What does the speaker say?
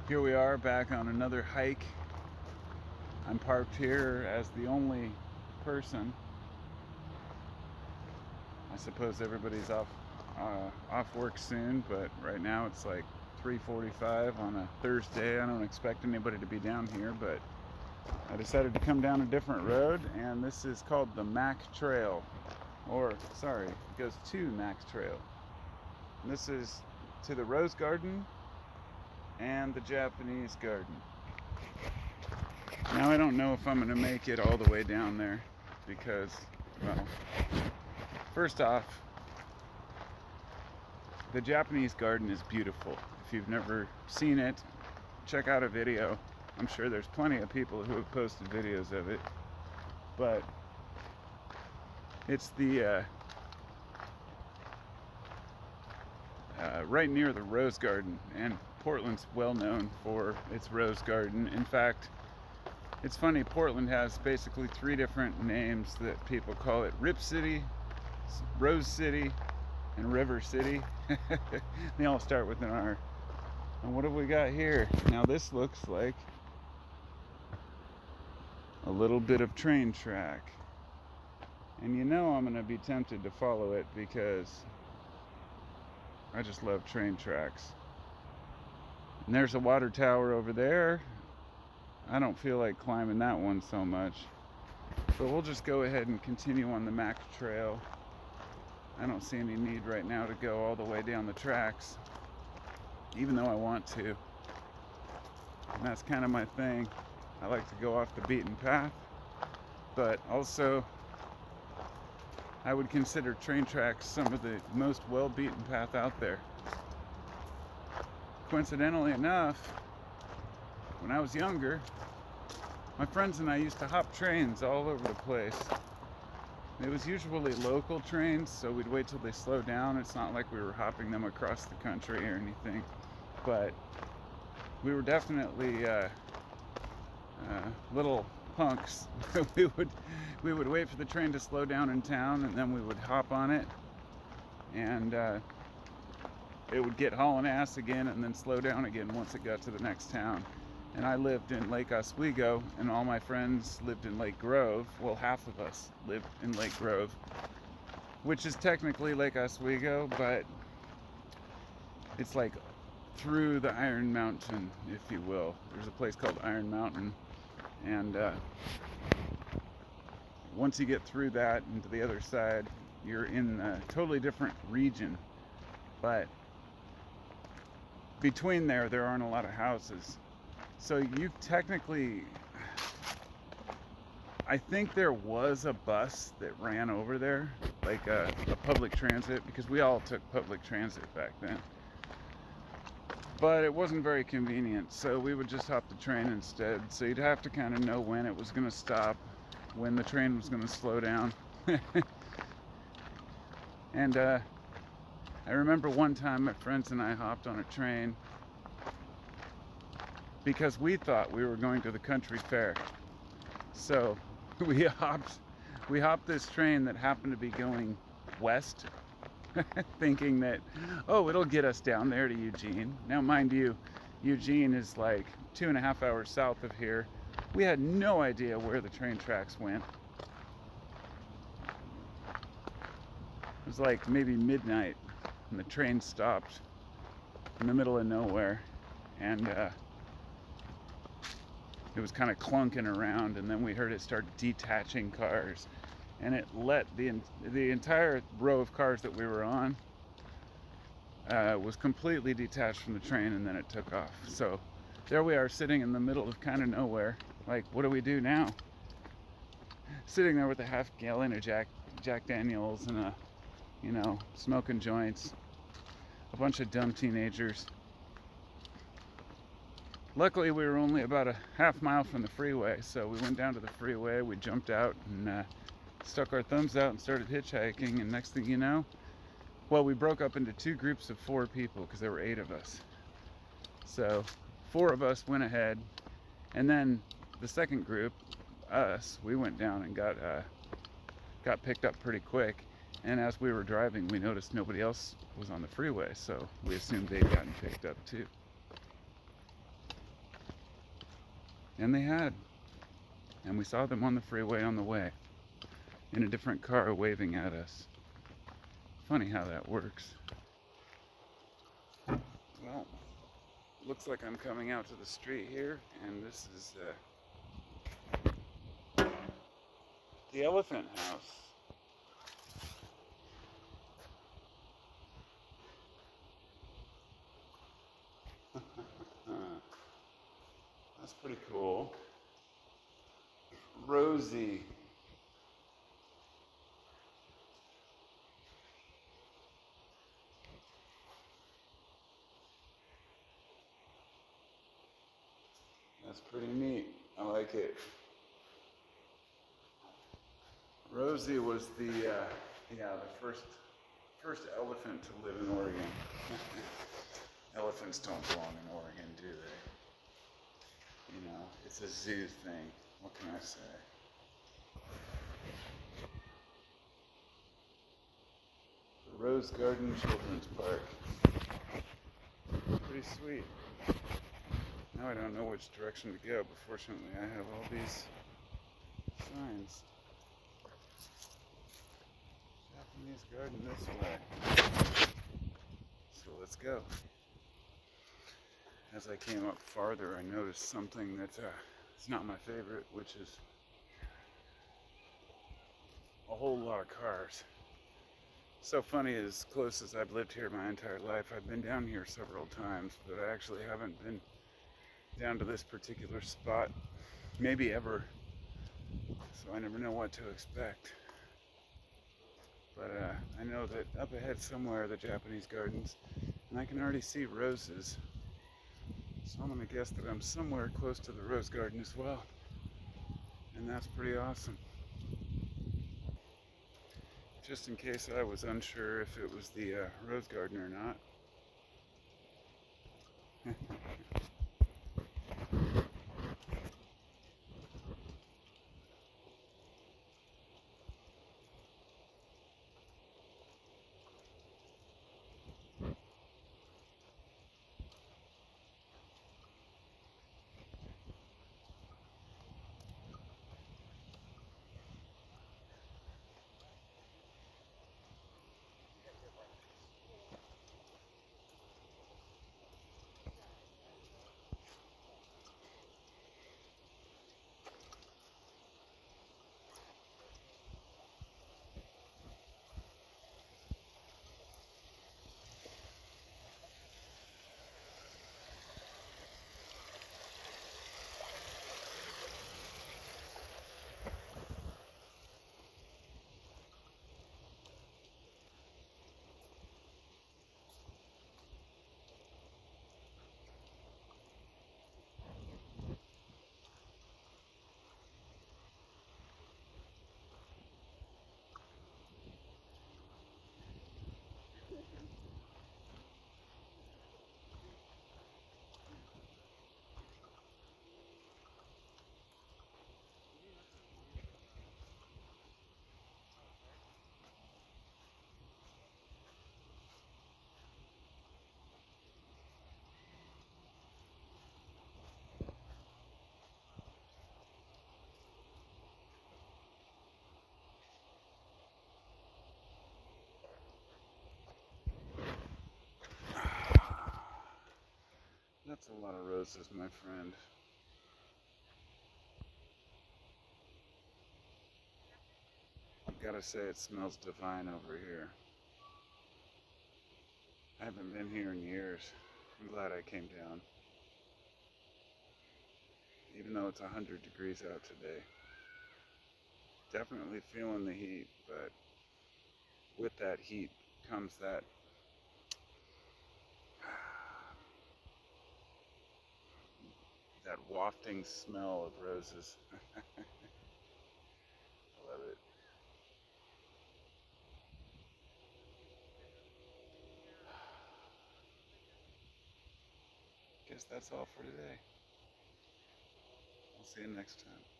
Here we are back on another hike. I'm parked here as the only person. I suppose everybody's off work soon, but right now it's like 3:45 on a Thursday. I don't expect anybody to be down here, but I decided to come down a different road, and this is called the Mac Trail. Or, sorry, it goes to Mac Trail. And this is to the Rose Garden and the Japanese Garden. Now I don't know if I'm going to make it all the way down there because, well, first off, the Japanese Garden is beautiful. If you've never seen it, check out a video. I'm sure there's plenty of people who have posted videos of it, but it's the right near the Rose Garden, and Portland's well known for its Rose Garden. In fact, it's funny, Portland has basically three different names that people call it: Rip City, Rose City, and River City. They all start with an R. And what have we got here? Now this looks like a little bit of train track. And you know I'm going to be tempted to follow it because I just love train tracks. And there's a water tower over there. I don't feel like climbing that one so much. But we'll just go ahead and continue on the Mac Trail. I don't see any need right now to go all the way down the tracks, even though I want to. And that's kind of my thing. I like to go off the beaten path, but also I would consider train tracks some of the most well-beaten path out there. Coincidentally enough, when I was younger, my friends and I used to hop trains all over the place. It was usually local trains, so we'd wait till they slowed down. It's not like we were hopping them across the country or anything, but we were definitely little punks. we would wait for the train to slow down in town, and then we would hop on it, and it would get hauling ass again and then slow down again once it got to the next town. And I lived in Lake Oswego, and all my friends lived in Lake Grove. Well, half of us lived in Lake Grove, which is technically Lake Oswego, but it's like through the Iron Mountain, if you will. There's a place called Iron Mountain, and once you get through that and to the other side, you're in a totally different region. But between there aren't a lot of houses. So you technically, I think there was a bus that ran over there, like a public transit, because we all took public transit back then. But it wasn't very convenient, so we would just hop the train instead. So you'd have to kind of know when it was going to stop, when the train was going to slow down. And I remember one time my friends and I hopped on a train because we thought we were going to the country fair. So we hopped this train that happened to be going west, thinking that, oh, it'll get us down there to Eugene. Now, mind you, Eugene is like 2.5 hours south of here. We had no idea where the train tracks went. It was like maybe midnight, and the train stopped in the middle of nowhere, and it was kind of clunking around, and then we heard it start detaching cars, and it let the entire row of cars that we were on was completely detached from the train, and then it took off. So there we are, sitting in the middle of kind of nowhere. Like, what do we do now? Sitting there with a half gallon of Jack Daniels and smoking joints. A bunch of dumb teenagers. Luckily, we were only about a half mile from the freeway, so we went down to the freeway, we jumped out and stuck our thumbs out and started hitchhiking, and next thing you know, well, we broke up into two groups of 4 people because there were 8 of us. So 4 of us went ahead, and then the second group, us, we went down and got picked up pretty quick. And as we were driving, we noticed nobody else was on the freeway, so we assumed they'd gotten picked up too. And they had. And we saw them on the freeway on the way, in a different car waving at us. Funny how that works. Well, looks like I'm coming out to the street here, and this is the Elephant House. That's pretty cool. Rosie. That's pretty neat. I like it. Rosie was the first elephant to live in Oregon. Elephants don't belong in Oregon, do they? You know, it's a zoo thing. What can I say? The Rose Garden Children's Park. Pretty sweet. Now I don't know which direction to go, but fortunately I have all these signs. Japanese garden this way. So let's go. As I came up farther, I noticed something that is not my favorite, which is a whole lot of cars. So funny, as close as I've lived here my entire life, I've been down here several times, but I actually haven't been down to this particular spot, maybe ever. So I never know what to expect. But I know that up ahead somewhere are the Japanese gardens, and I can already see roses. So I'm going to guess that I'm somewhere close to the rose garden as well. And that's pretty awesome. Just in case I was unsure if it was the rose garden or not. That's a lot of roses, my friend. I've got to say, it smells divine over here. I haven't been here in years. I'm glad I came down. Even though it's 100 degrees out today. Definitely feeling the heat, but with that heat comes that wafting smell of roses. I love it. Guess that's all for today. I'll see you next time.